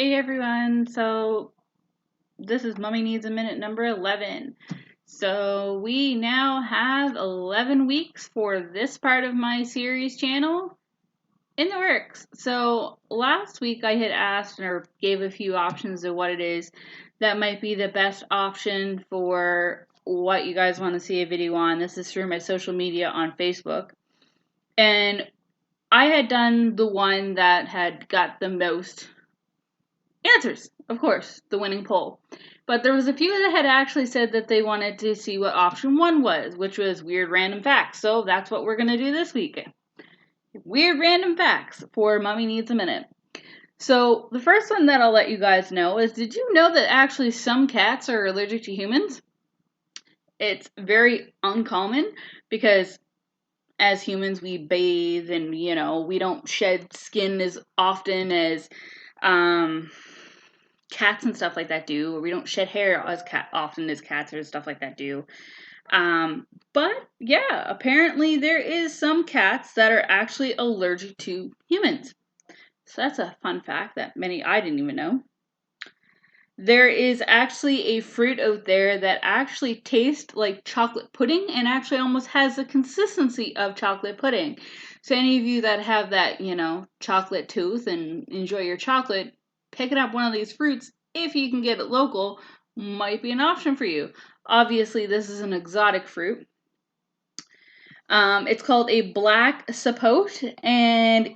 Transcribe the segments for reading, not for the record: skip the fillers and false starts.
Hey everyone, so this is Mummy Needs a Minute number 11. So we now have 11 weeks for this part of my series channel in the works. So last week I had asked or gave a few options of what it is that might be the best option for what you guys want to see a video on. This is through my social media on Facebook. And I had done the one that had got the most answers, of course, the winning poll. But there was a few that had actually said that they wanted to see what option 1 was, which was weird random facts. So that's what we're going to do this week. Weird random facts for Mummy Needs a Minute. So the first one that I'll let you guys know is, did you know that actually some cats are allergic to humans? It's very uncommon because as humans we bathe and, we don't shed skin as often as cats and stuff like that do, or we don't shed hair as often as cats or stuff like that do. But yeah, apparently there is some cats that are actually allergic to humans. So that's a fun fact that I didn't even know. There is actually a fruit out there that actually tastes like chocolate pudding and actually almost has the consistency of chocolate pudding. So any of you that have that, chocolate tooth and enjoy your chocolate, picking up one of these fruits, if you can get it local, might be an option for you. Obviously, this is an exotic fruit. It's called a black sapote, and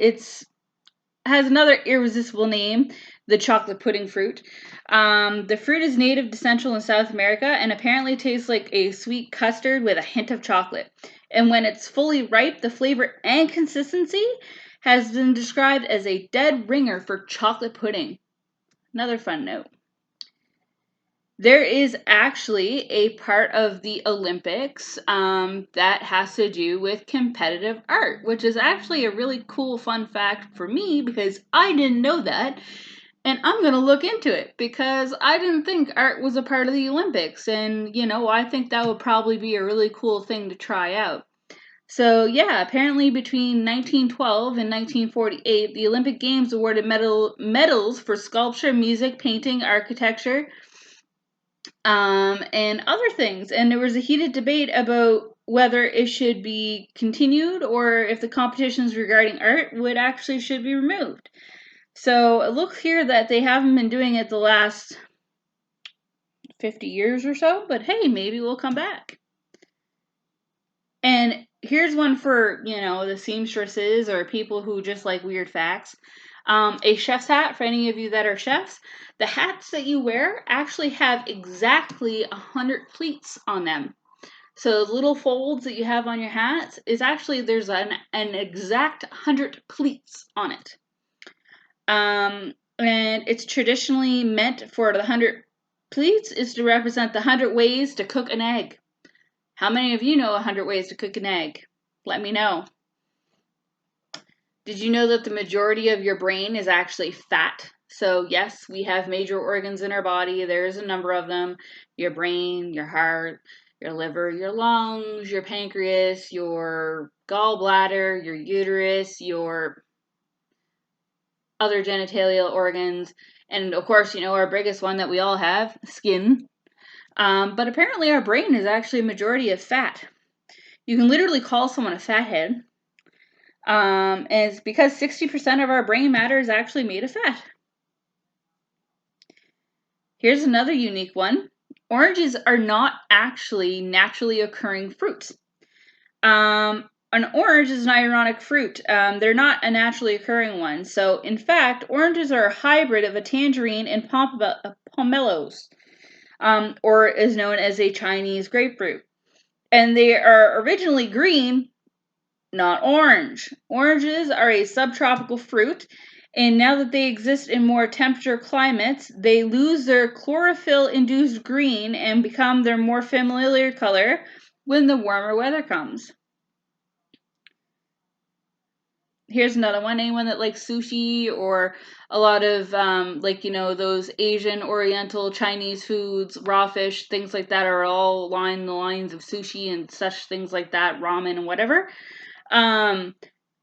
has another irresistible name, the chocolate pudding fruit. The fruit is native to Central and South America and apparently tastes like a sweet custard with a hint of chocolate. And when it's fully ripe, the flavor and consistency has been described as a dead ringer for chocolate pudding. Another fun note. There is actually a part of the Olympics that has to do with competitive art, which is actually a really cool fun fact for me because I didn't know that. And I'm going to look into it because I didn't think art was a part of the Olympics. And, I think that would probably be a really cool thing to try out. So, yeah, apparently between 1912 and 1948, the Olympic Games awarded medals for sculpture, music, painting, architecture, and other things. And there was a heated debate about whether it should be continued or if the competitions regarding art should be removed. So it looks here that they haven't been doing it the last 50 years or so, but hey, maybe we'll come back. And here's one for, the seamstresses or people who just like weird facts. A chef's hat, for any of you that are chefs, the hats that you wear actually have exactly 100 pleats on them. So the little folds that you have on your hats is actually, there's an exact 100 pleats on it. And it's traditionally meant for the 100 pleats is to represent the 100 ways to cook an egg. How many of you know 100 ways to cook an egg? Let me know. Did you know that the majority of your brain is actually fat? So yes, we have major organs in our body. There's a number of them. Your brain, your heart, your liver, your lungs, your pancreas, your gallbladder, your uterus, your other genitalia organs, and of course, our biggest one that we all have, skin. But apparently our brain is actually a majority of fat. You can literally call someone a fathead. And it's because 60% of our brain matter is actually made of fat. Here's another unique one. Oranges are not actually naturally occurring fruits. An orange is an ironic fruit. They're not a naturally occurring one. So, in fact, oranges are a hybrid of a tangerine and pomelos, or is known as a Chinese grapefruit. And they are originally green, not orange. Oranges are a subtropical fruit, and now that they exist in more temperature climates, they lose their chlorophyll-induced green and become their more familiar color when the warmer weather comes. Here's another one. Anyone that likes sushi or a lot of those Asian, Oriental, Chinese foods, raw fish, things like that are all along the lines of sushi and such things like that, ramen and whatever.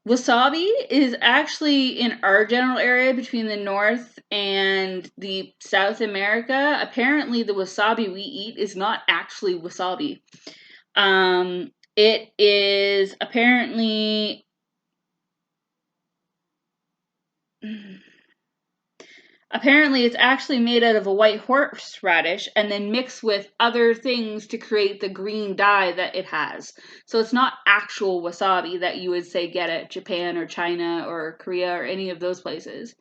Wasabi is actually in our general area between the North and the South America. Apparently, the wasabi we eat is not actually wasabi. It is apparently it's actually made out of a white horseradish and then mixed with other things to create the green dye that it has. So it's not actual wasabi that you would say get at Japan or China or Korea or any of those places.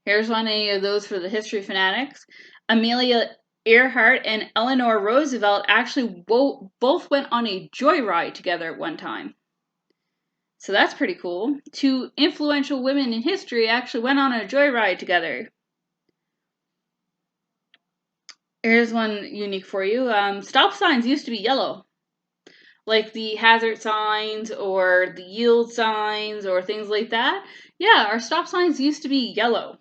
Here's one of those for the history fanatics. Amelia Earhart and Eleanor Roosevelt actually both went on a joyride together at one time. So that's pretty cool. Two influential women in history actually went on a joyride together. Here's one unique for you. Stop signs used to be yellow. Like the hazard signs or the yield signs or things like that. Yeah, our stop signs used to be yellow.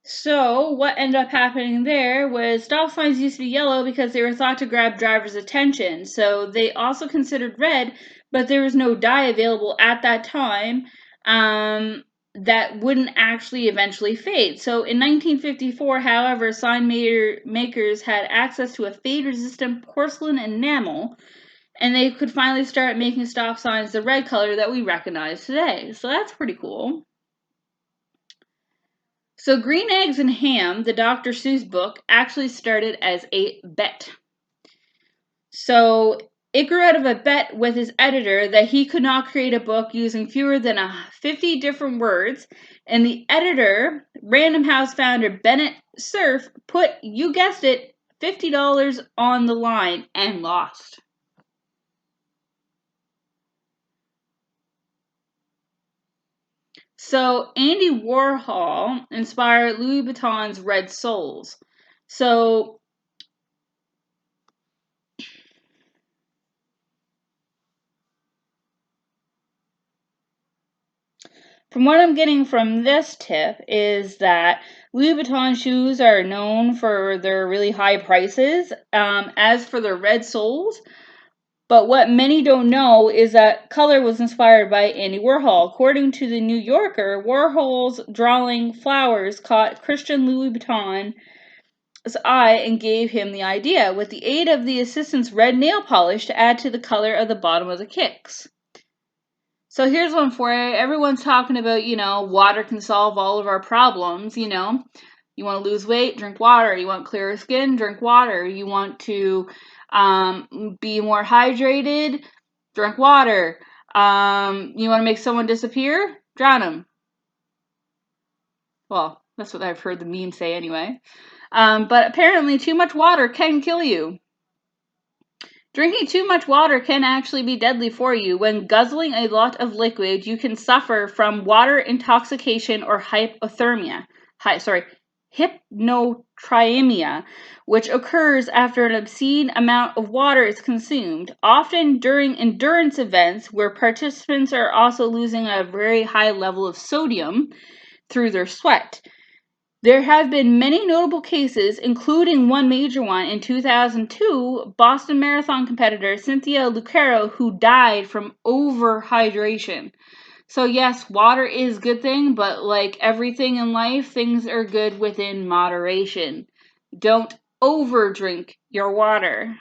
So what ended up happening there was stop signs used to be yellow because they were thought to grab drivers' attention. So they also considered red, but there was no dye available at that time that wouldn't actually eventually fade. So in 1954, however, sign makers had access to a fade-resistant porcelain enamel, and they could finally start making stop signs the red color that we recognize today. So that's pretty cool. So Green Eggs and Ham, the Dr. Seuss book, actually started as a bet. So it grew out of a bet with his editor that he could not create a book using fewer than 50 different words, and the editor, Random House founder Bennett Cerf, put, you guessed it, $50 on the line and lost. So Andy Warhol inspired Louis Vuitton's Red Soles. So from what I'm getting from this tip is that Louis Vuitton shoes are known for their really high prices, as for their red soles. But what many don't know is that color was inspired by Andy Warhol. According to the New Yorker, Warhol's drawing flowers caught Christian Louis Vuitton's eye and gave him the idea, with the aid of the assistant's red nail polish, to add to the color of the bottom of the kicks. So here's one for you. Everyone's talking about, water can solve all of our problems, You want to lose weight, drink water. You want clearer skin, drink water. You want to be more hydrated, drink water. You want to make someone disappear, drown them. Well, that's what I've heard the memes say anyway. But apparently too much water can kill you. Drinking too much water can actually be deadly for you. When guzzling a lot of liquid, you can suffer from water intoxication or hypothermia. Hypnotriemia, which occurs after an obscene amount of water is consumed, often during endurance events where participants are also losing a very high level of sodium through their sweat. There have been many notable cases, including one major one in 2002, Boston Marathon competitor Cynthia Lucero, who died from overhydration. So yes, water is a good thing, but like everything in life, things are good within moderation. Don't overdrink your water.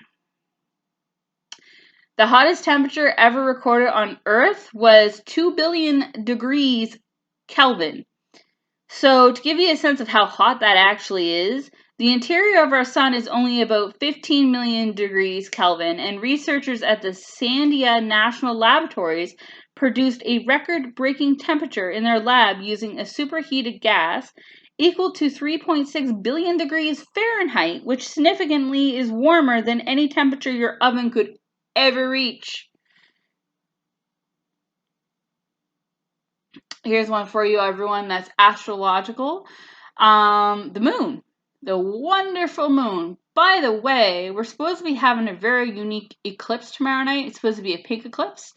The hottest temperature ever recorded on Earth was 2 billion degrees Kelvin. So to give you a sense of how hot that actually is, the interior of our sun is only about 15 million degrees Kelvin, and researchers at the Sandia National Laboratories produced a record-breaking temperature in their lab using a superheated gas equal to 3.6 billion degrees Fahrenheit, which significantly is warmer than any temperature your oven could ever reach. Here's one for you, everyone, that's astrological. The moon. The wonderful moon. By the way, we're supposed to be having a very unique eclipse tomorrow night. It's supposed to be a pink eclipse.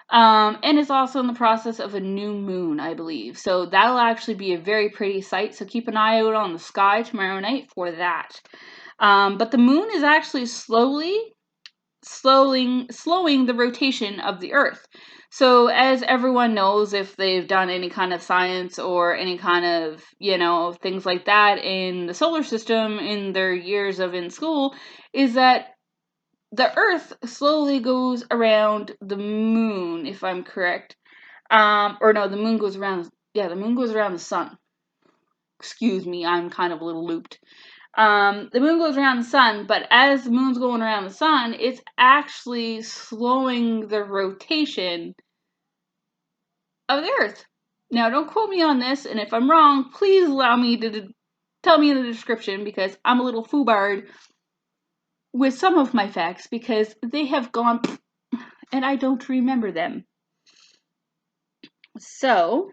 And it's also in the process of a new moon, I believe. So that'll actually be a very pretty sight. So keep an eye out on the sky tomorrow night for that. But the moon is actually slowly slowing the rotation of the Earth. So as everyone knows, if they've done any kind of science or any kind of, things like that in the solar system in their years of in school, is that the Earth slowly goes around the moon, if I'm correct. Or no, the moon goes around, the moon goes around the sun. Excuse me, I'm kind of a little looped. The moon goes around the sun, but as the moon's going around the sun, it's actually slowing the rotation of the Earth. Now, don't quote me on this, and if I'm wrong, please allow me to tell me in the description, because I'm a little foobard with some of my facts, because they have gone and I don't remember them. So,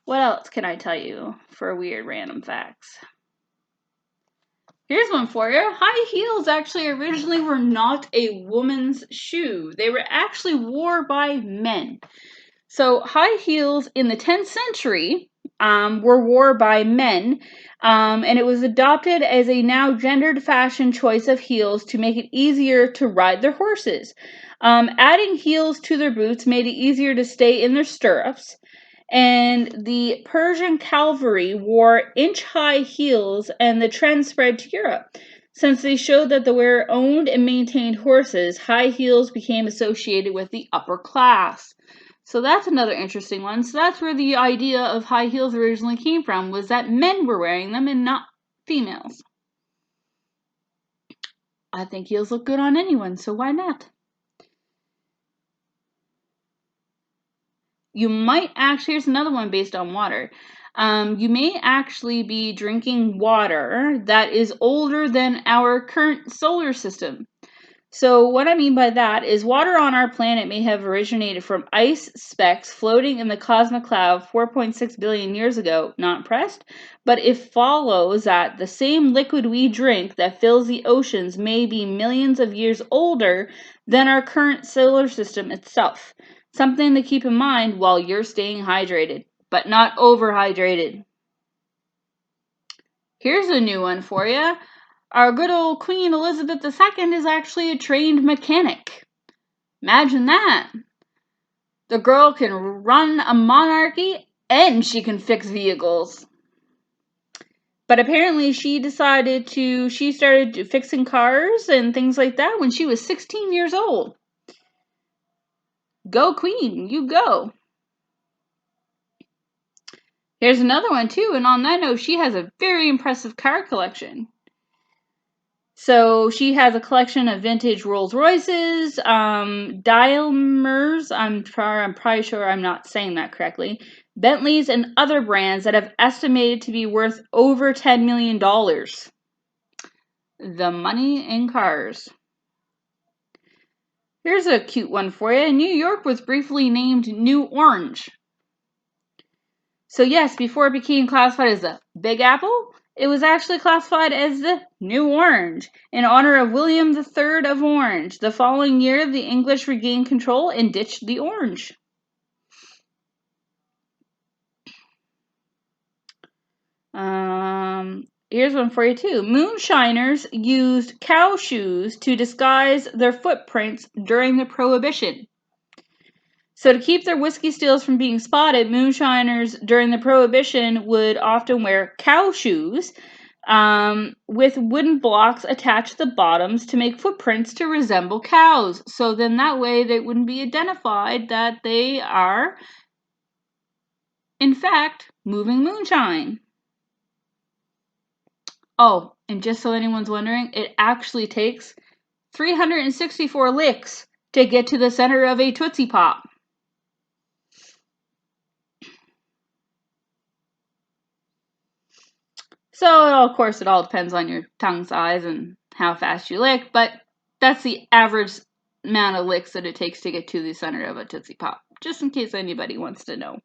what else can I tell you for weird random facts? Here's one for you. High heels actually originally were not a woman's shoe. They were actually worn by men. So high heels in the 10th century were worn by men, and it was adopted as a now gendered fashion choice of heels to make it easier to ride their horses. Adding heels to their boots made it easier to stay in their stirrups. And the Persian cavalry wore inch-high heels, and the trend spread to Europe. Since they showed that the wearer owned and maintained horses, high heels became associated with the upper class. So that's another interesting one. So that's where the idea of high heels originally came from, was that men were wearing them and not females. I think heels look good on anyone, so why not? You might actually, here's another one based on water. You may actually be drinking water that is older than our current solar system. So what I mean by that is water on our planet may have originated from ice specks floating in the cosmic cloud 4.6 billion years ago. Not impressed? But it follows that the same liquid we drink that fills the oceans may be millions of years older than our current solar system itself. Something to keep in mind while you're staying hydrated, but not overhydrated. Here's a new one for you. Our good old Queen Elizabeth II is actually a trained mechanic. Imagine that. The girl can run a monarchy and she can fix vehicles. But apparently she started fixing cars and things like that when she was 16 years old. Go Queen, you go. Here's another one too, and on that note, she has a very impressive car collection. So she has a collection of vintage Rolls Royces, Daimlers, I'm probably sure I'm not saying that correctly, Bentleys, and other brands that have estimated to be worth over $10 million. The money in cars. Here's a cute one for you. New York was briefly named New Orange. So yes, before it became classified as the Big Apple, it was actually classified as the New Orange, in honor of William III of Orange. The following year, the English regained control and ditched the orange. Here's one for you too. Moonshiners used cow shoes to disguise their footprints during the Prohibition. So to keep their whiskey stills from being spotted, moonshiners during the Prohibition would often wear cow shoes with wooden blocks attached to the bottoms to make footprints to resemble cows. So then that way they wouldn't be identified that they are, in fact, moving moonshine. Oh, and just so anyone's wondering, it actually takes 364 licks to get to the center of a Tootsie Pop. So, of course, it all depends on your tongue size and how fast you lick, but that's the average amount of licks that it takes to get to the center of a Tootsie Pop, just in case anybody wants to know.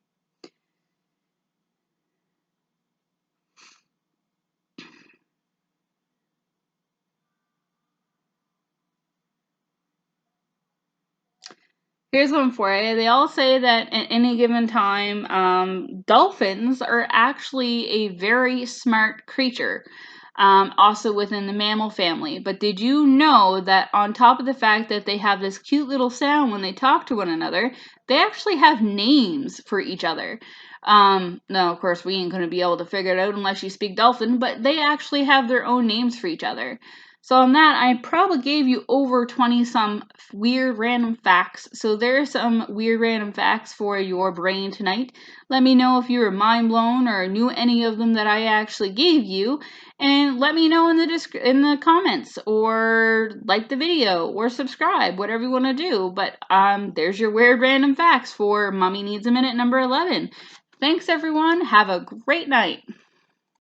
Here's one for you. They all say that at any given time, dolphins are actually a very smart creature. also within the mammal family. But did you know that on top of the fact that they have this cute little sound when they talk to one another, they actually have names for each other? No, of course, we ain't going to be able to figure it out unless you speak Dolphin, but they actually have their own names for each other. So on that, I probably gave you over 20 some weird random facts. So there's some weird random facts for your brain tonight. Let me know if you were mind blown or knew any of them that I actually gave you, and let me know in the comments, or like the video, or subscribe, whatever you want to do. But there's your weird random facts for Mommy Needs a Minute number 11. Thanks everyone. Have a great night.